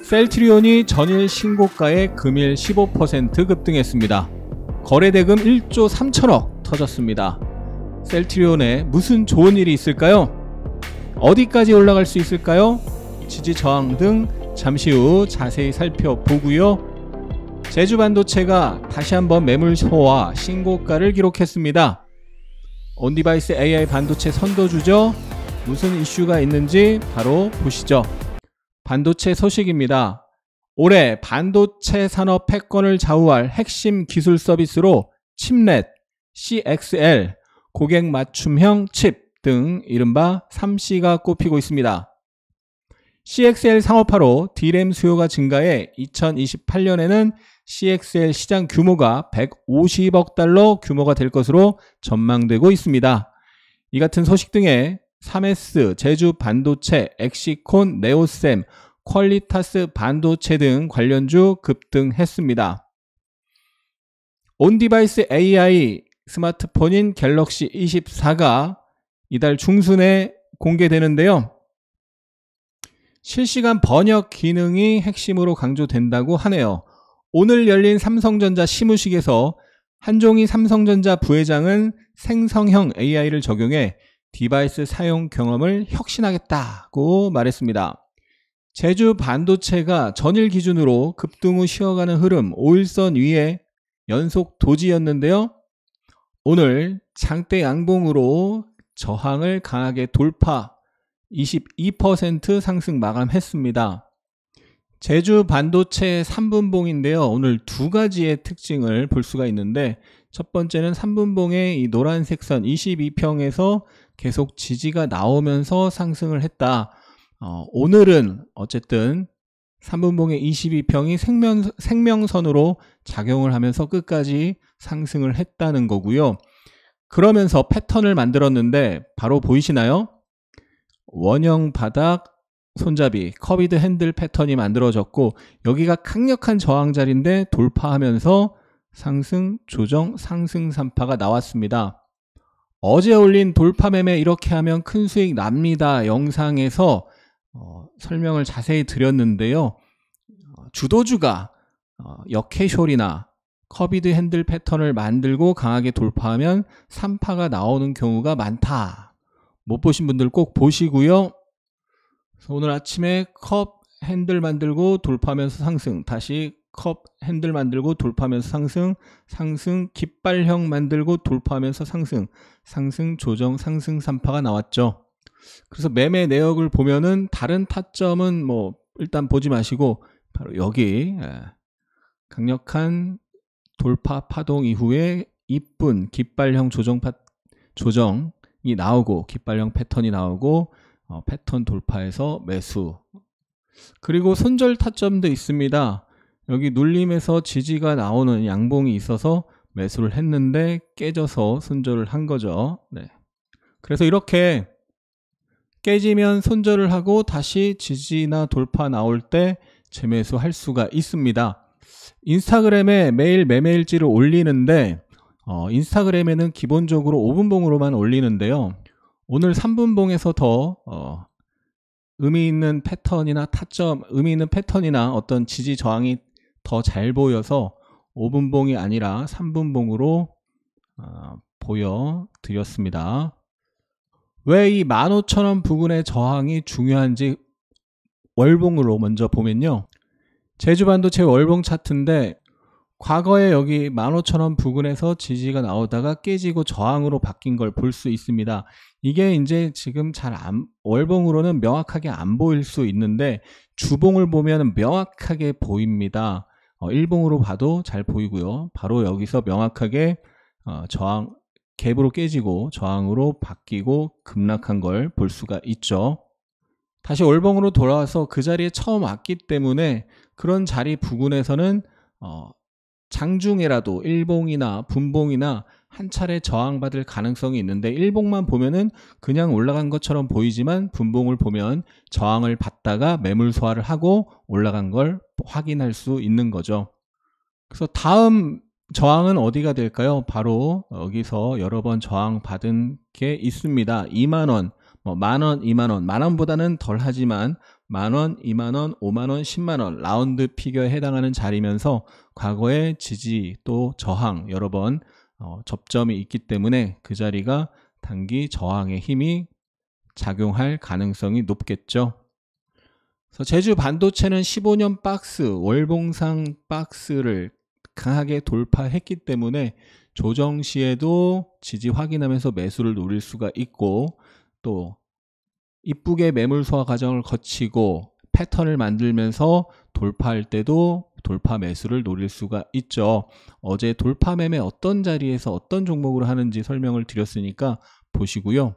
셀트리온이 전일 신고가에 금일 15% 급등했습니다. 거래대금 1조 3천억 터졌습니다. 셀트리온에 무슨 좋은 일이 있을까요? 어디까지 올라갈 수 있을까요? 지지 저항 등 잠시 후 자세히 살펴보고요. 제주반도체가 다시 한번 매물소와 신고가를 기록했습니다. 온디바이스 AI 반도체 선도주죠. 무슨 이슈가 있는지 바로 보시죠. 반도체 소식입니다. 올해 반도체 산업 패권을 좌우할 핵심 기술 서비스로 칩넷, CXL, 고객 맞춤형 칩 등 이른바 3C가 꼽히고 있습니다. CXL 상업화로 D램 수요가 증가해 2028년에는 CXL 시장 규모가 150억 달러 규모가 될 것으로 전망되고 있습니다. 이 같은 소식 등에 3S, 제주 반도체, 엑시콘, 네오셈, 퀄리타스 반도체 등 관련주 급등했습니다. 온디바이스 AI 스마트폰인 갤럭시 24가 이달 중순에 공개되는데요. 실시간 번역 기능이 핵심으로 강조된다고 하네요. 오늘 열린 삼성전자 시무식에서 한종희 삼성전자 부회장은 생성형 AI를 적용해 디바이스 사용 경험을 혁신하겠다고 말했습니다. 제주 반도체가 전일 기준으로 급등 후 쉬어가는 흐름 5일선 위에 연속 도지였는데요. 오늘 장대 양봉으로 저항을 강하게 돌파 22% 상승 마감했습니다. 제주 반도체 3분봉인데요. 오늘 두 가지의 특징을 볼 수가 있는데 첫 번째는 3분봉의 이 노란색 선 22평에서 계속 지지가 나오면서 상승을 했다. 오늘은 어쨌든 3분봉의 22평이 생명선으로 작용을 하면서 끝까지 상승을 했다는 거고요. 그러면서 패턴을 만들었는데 바로 보이시나요? 원형 바닥 손잡이 커비드 핸들 패턴이 만들어졌고 여기가 강력한 저항 자리인데 돌파하면서 상승, 조정, 상승 3파가 나왔습니다. 어제 올린 돌파 매매 이렇게 하면 큰 수익 납니다. 영상에서 설명을 자세히 드렸는데요. 주도주가 역캐숄이나 커비드 핸들 패턴을 만들고 강하게 돌파하면 3파가 나오는 경우가 많다. 못 보신 분들 꼭 보시고요. 그래서 오늘 아침에 컵 핸들 만들고 돌파하면서 상승, 다시 컵 핸들 만들고 돌파하면서 상승, 상승, 깃발형 만들고 돌파하면서 상승, 상승, 조정, 상승 3파가 나왔죠. 그래서 매매 내역을 보면은 다른 타점은 뭐 일단 보지 마시고 바로 여기 강력한 돌파 파동 이후에 이쁜 깃발형 조정이 나오고 깃발형 패턴이 나오고 패턴 돌파해서 매수. 그리고 손절 타점도 있습니다. 여기 눌림에서 지지가 나오는 양봉이 있어서 매수를 했는데 깨져서 손절을 한 거죠. 네. 그래서 이렇게 깨지면 손절을 하고 다시 지지나 돌파 나올 때 재매수할 수가 있습니다. 인스타그램에 매일 매매일지를 올리는데 인스타그램에는 기본적으로 5분봉으로만 올리는데요. 오늘 3분봉에서 더 의미 있는 패턴이나 타점, 의미 있는 패턴이나 어떤 지지 저항이 더 잘 보여서 5분봉이 아니라 3분봉으로 보여드렸습니다. 왜 이 15,000원 부근의 저항이 중요한지 월봉으로 먼저 보면요. 제주반도체 월봉 차트인데 과거에 여기 15,000원 부근에서 지지가 나오다가 깨지고 저항으로 바뀐 걸 볼 수 있습니다. 이게 이제 지금 월봉으로는 명확하게 안 보일 수 있는데 주봉을 보면 명확하게 보입니다. 일봉으로 봐도 잘 보이고요. 바로 여기서 명확하게 저항, 갭으로 깨지고 저항으로 바뀌고 급락한 걸 볼 수가 있죠. 다시 월봉으로 돌아와서 그 자리에 처음 왔기 때문에 그런 자리 부근에서는 장중에라도 일봉이나 분봉이나 한 차례 저항받을 가능성이 있는데 일봉만 보면은 그냥 올라간 것처럼 보이지만 분봉을 보면 저항을 받다가 매물 소화를 하고 올라간 걸 확인할 수 있는 거죠. 그래서 다음 저항은 어디가 될까요? 바로 여기서 여러 번 저항 받은 게 있습니다. 2만원, 10,000원, 20,000원, 만원보다는 덜 하지만 만원, 20,000원, 50,000원, 10만원 라운드 피겨에 해당하는 자리면서 과거의 지지 또 저항 여러 번 접점이 있기 때문에 그 자리가 단기 저항의 힘이 작용할 가능성이 높겠죠. 그래서 제주 반도체는 15년 박스, 월봉상 박스를 강하게 돌파했기 때문에 조정 시에도 지지 확인하면서 매수를 노릴 수가 있고 또 이쁘게 매물 소화 과정을 거치고 패턴을 만들면서 돌파할 때도 돌파 매수를 노릴 수가 있죠. 어제 돌파 매매 어떤 자리에서 어떤 종목으로 하는지 설명을 드렸으니까 보시고요.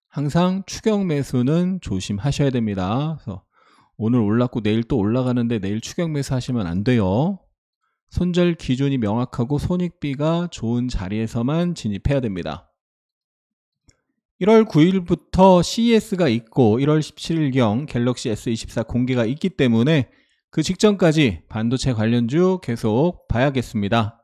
항상 추격 매수는 조심하셔야 됩니다. 그래서 오늘 올랐고 내일 또 올라가는데 내일 추격 매수 하시면 안 돼요. 손절 기준이 명확하고 손익비가 좋은 자리에서만 진입해야 됩니다. 1월 9일부터 CES가 있고 1월 17일경 갤럭시 S24 공개가 있기 때문에 그 직전까지 반도체 관련주 계속 봐야겠습니다.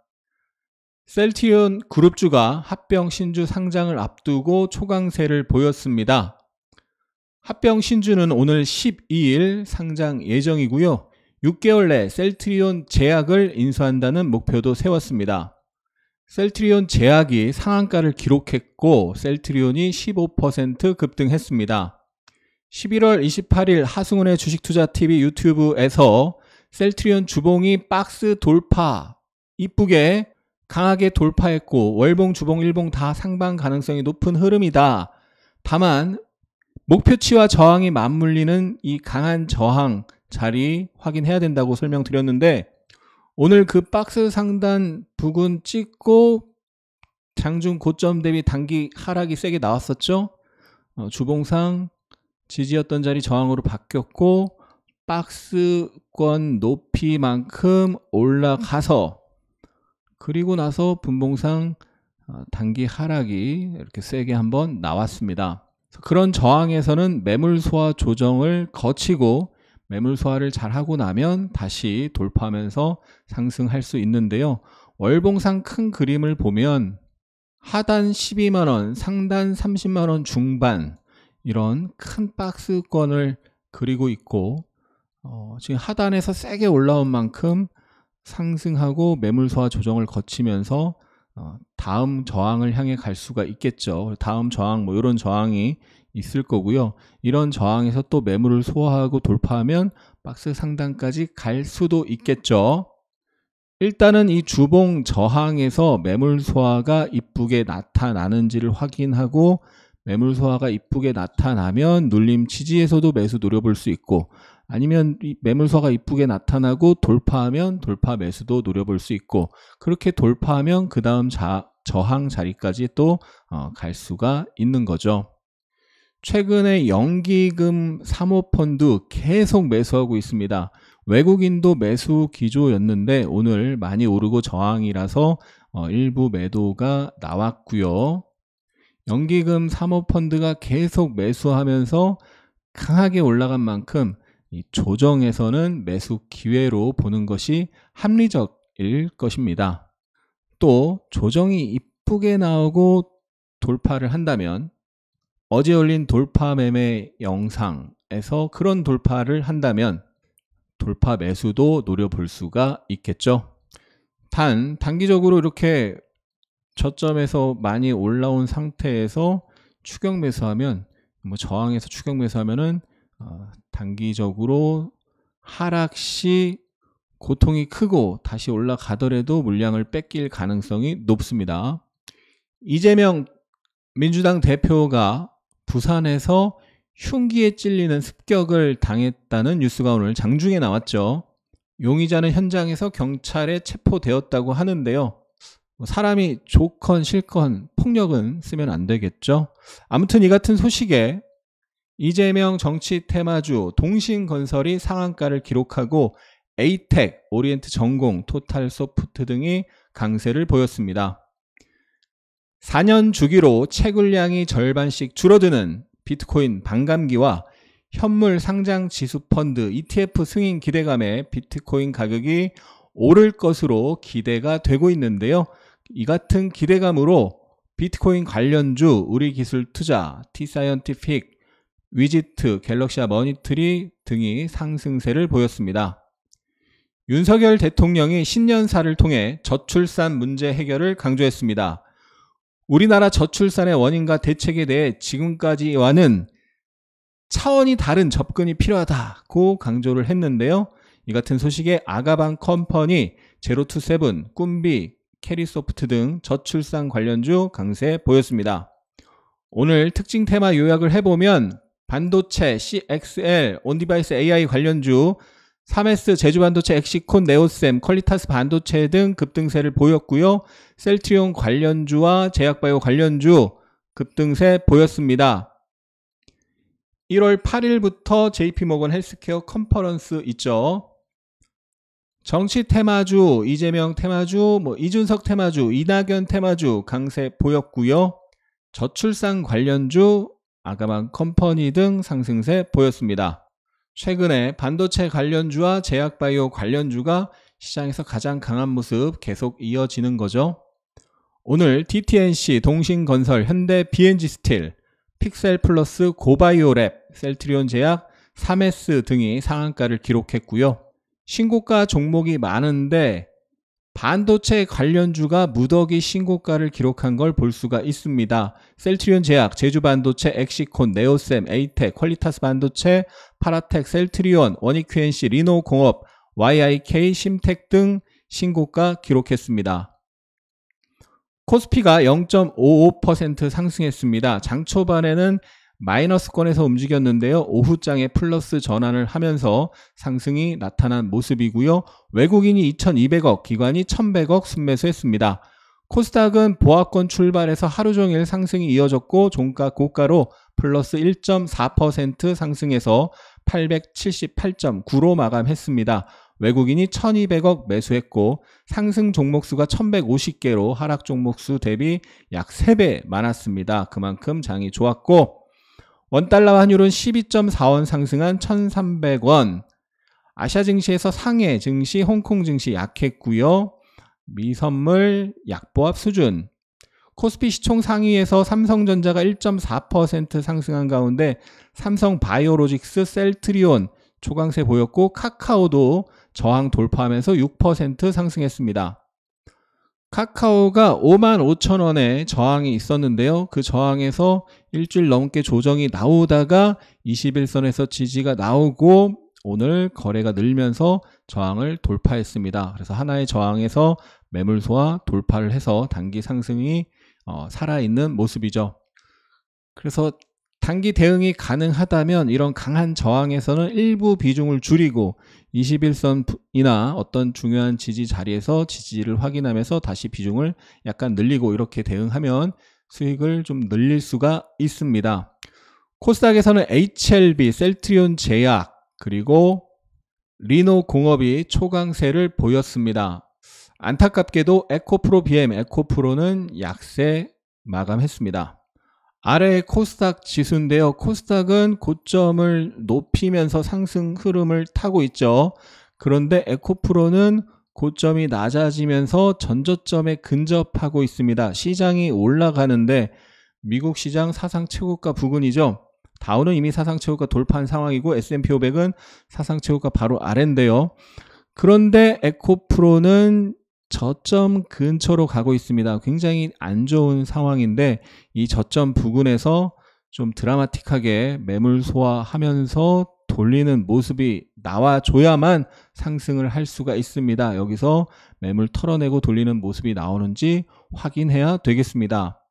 셀트리온 그룹주가 합병 신주 상장을 앞두고 초강세를 보였습니다. 합병 신주는 오늘 12일 상장 예정이고요. 6개월 내 셀트리온 제약을 인수한다는 목표도 세웠습니다. 셀트리온 제약이 상한가를 기록했고 셀트리온이 15% 급등했습니다. 11월 28일 하승훈의 주식투자TV 유튜브에서 셀트리온 주봉이 박스 돌파 이쁘게 강하게 돌파했고 월봉, 주봉, 일봉 다 상방 가능성이 높은 흐름이다. 다만 목표치와 저항이 맞물리는 이 강한 저항 자리 확인해야 된다고 설명드렸는데 오늘 그 박스 상단 부근 찍고 장중 고점 대비 단기 하락이 세게 나왔었죠. 주봉상 지지였던 자리 저항으로 바뀌었고 박스권 높이만큼 올라가서 그리고 나서 분봉상 단기 하락이 이렇게 세게 한번 나왔습니다. 그런 저항에서는 매물 소화 조정을 거치고 매물 소화를 잘 하고 나면 다시 돌파하면서 상승할 수 있는데요. 월봉상 큰 그림을 보면 하단 12만원, 상단 30만원 중반 이런 큰 박스권을 그리고 있고 지금 하단에서 세게 올라온 만큼 상승하고 매물 소화 조정을 거치면서 다음 저항을 향해 갈 수가 있겠죠. 다음 저항 이런 저항이 있을 거고요. 이런 저항에서 또 매물을 소화하고 돌파하면 박스 상단까지 갈 수도 있겠죠. 일단은 이 주봉 저항에서 매물 소화가 이쁘게 나타나는지를 확인하고 매물 소화가 이쁘게 나타나면 눌림 지지에서도 매수 노려볼 수 있고 아니면 매물 소화가 이쁘게 나타나고 돌파하면 돌파 매수도 노려볼 수 있고 그렇게 돌파하면 그 다음 저항 자리까지 또 갈 수가 있는 거죠. 최근에 연기금 사모펀드 계속 매수하고 있습니다. 외국인도 매수 기조였는데 오늘 많이 오르고 저항이라서 일부 매도가 나왔고요. 연기금 사모펀드가 계속 매수하면서 강하게 올라간 만큼 이 조정에서는 매수 기회로 보는 것이 합리적일 것입니다. 또 조정이 이쁘게 나오고 돌파를 한다면 어제 올린 돌파 매매 영상에서 그런 돌파를 한다면 돌파 매수도 노려볼 수가 있겠죠. 단 단기적으로 이렇게 저점에서 많이 올라온 상태에서 추격 매수하면 저항에서 추격 매수하면은 단기적으로 하락 시 고통이 크고 다시 올라가더라도 물량을 뺏길 가능성이 높습니다. 이재명 민주당 대표가 부산에서 흉기에 찔리는 습격을 당했다는 뉴스가 오늘 장중에 나왔죠. 용의자는 현장에서 경찰에 체포되었다고 하는데요. 사람이 좋건 싫건 폭력은 쓰면 안 되겠죠. 아무튼 이 같은 소식에 이재명 정치 테마주 동신건설이 상한가를 기록하고 에이텍, 오리엔트 전공, 토탈소프트 등이 강세를 보였습니다. 4년 주기로 채굴량이 절반씩 줄어드는 비트코인 반감기와 현물 상장 지수 펀드 ETF 승인 기대감에 비트코인 가격이 오를 것으로 기대가 되고 있는데요. 이 같은 기대감으로 비트코인 관련주 우리기술투자, T-사이언티픽, 위지트, 갤럭시와 머니트리 등이 상승세를 보였습니다. 윤석열 대통령이 신년사를 통해 저출산 문제 해결을 강조했습니다. 우리나라 저출산의 원인과 대책에 대해 지금까지와는 차원이 다른 접근이 필요하다고 강조를 했는데요. 이 같은 소식에 아가방 컴퍼니, 제로투세븐, 꿈비, 캐리소프트 등 저출산 관련주 강세 보였습니다. 오늘 특징 테마 요약을 해보면 반도체, CXL, 온디바이스 AI 관련주, 3S 제주반도체, 엑시콘, 네오셈, 퀄리타스 반도체 등 급등세를 보였고요. 셀트리온 관련주와 제약바이오 관련주 급등세 보였습니다. 1월 8일부터 JP모건 헬스케어 컨퍼런스 있죠. 정치 테마주, 이재명 테마주, 이준석 테마주, 이낙연 테마주 강세 보였고요. 저출산 관련주, 아가방 컴퍼니 등 상승세 보였습니다. 최근에 반도체 관련주와 제약바이오 관련주가 시장에서 가장 강한 모습 계속 이어지는 거죠. 오늘 DTNC, 동신건설, 현대 BNG스틸, 픽셀플러스, 고바이오랩, 셀트리온 제약, 3S 등이 상한가를 기록했고요. 신고가 종목이 많은데 반도체 관련주가 무더기 신고가를 기록한 걸 볼 수가 있습니다. 셀트리온 제약, 제주반도체, 엑시콘, 네오셈, 에이텍, 퀄리타스 반도체, 파라텍, 셀트리온, 원익QNC, 리노공업, YIK, 심텍 등 신고가 기록했습니다. 코스피가 0.55% 상승했습니다. 장 초반에는 마이너스권에서 움직였는데요. 오후장에 플러스 전환을 하면서 상승이 나타난 모습이고요. 외국인이 2,200억, 기관이 1,100억 순매수했습니다. 코스닥은 보합권 출발해서 하루 종일 상승이 이어졌고 종가 고가로 플러스 1.4% 상승해서 878.9로 마감했습니다. 외국인이 1,200억 매수했고 상승 종목수가 1,150개로 하락 종목수 대비 약 3배 많았습니다. 그만큼 장이 좋았고 원달러 환율은 12.4원 상승한 1,300원. 아시아 증시에서 상해 증시, 홍콩 증시 약했고요. 미선물 약보합 수준. 코스피 시총 상위에서 삼성전자가 1.4% 상승한 가운데 삼성바이오로직스, 셀트리온 초강세 보였고 카카오도 저항 돌파하면서 6% 상승했습니다. 카카오가 55,000원에 저항이 있었는데요. 그 저항에서 일주일 넘게 조정이 나오다가 21선에서 지지가 나오고 오늘 거래가 늘면서 저항을 돌파했습니다. 그래서 하나의 저항에서 매물 소화 돌파를 해서 단기 상승이 살아있는 모습이죠. 그래서 단기 대응이 가능하다면 이런 강한 저항에서는 일부 비중을 줄이고 21선이나 어떤 중요한 지지 자리에서 지지를 확인하면서 다시 비중을 약간 늘리고 이렇게 대응하면 수익을 좀 늘릴 수가 있습니다. 코스닥에서는 HLB, 셀트리온 제약, 그리고 리노공업이 초강세를 보였습니다. 안타깝게도 에코프로 BM, 에코프로는 약세 마감했습니다. 아래 코스닥 지수인데요. 코스닥은 고점을 높이면서 상승 흐름을 타고 있죠. 그런데 에코프로는 고점이 낮아지면서 전저점에 근접하고 있습니다. 시장이 올라가는데 미국 시장 사상 최고가 부근이죠. 다우는 이미 사상 최고가 돌파한 상황이고 S&P 500은 사상 최고가 바로 아래인데요. 그런데 에코프로는 저점 근처로 가고 있습니다. 굉장히 안 좋은 상황인데 이 저점 부근에서 좀 드라마틱하게 매물 소화하면서 돌리는 모습이 나와줘야만 상승을 할 수가 있습니다. 여기서 매물 털어내고 돌리는 모습이 나오는지 확인해야 되겠습니다.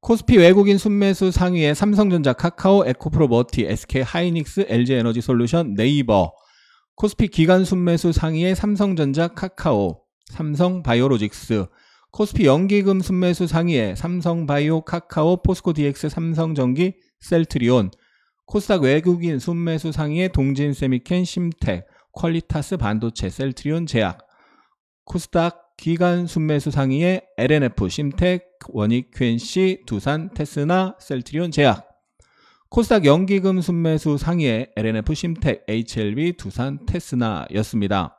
코스피 외국인 순매수 상위에 삼성전자, 카카오, 에코프로 머티, SK하이닉스, LG에너지솔루션, 네이버. 코스피 기간 순매수 상위에 삼성전자, 카카오, 삼성바이오로직스. 코스피 연기금 순매수 상위에 삼성바이오, 카카오, 포스코DX, 삼성전기, 셀트리온. 코스닥 외국인 순매수 상위에 동진세미켄, 심텍, 퀄리타스 반도체, 셀트리온 제약. 코스닥 기간 순매수 상위에 LNF, 심텍, 원익QNC, 두산, 테스나, 셀트리온 제약. 코스닥 연기금 순매수 상위에 LNF, 심텍, HLB, 두산, 테스나였습니다.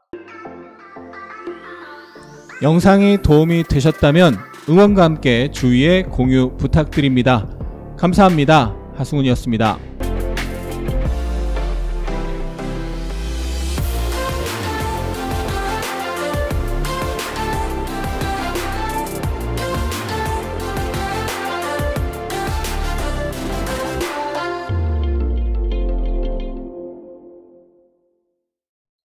영상이 도움이 되셨다면 응원과 함께 주위에 공유 부탁드립니다. 감사합니다. 하승훈이었습니다.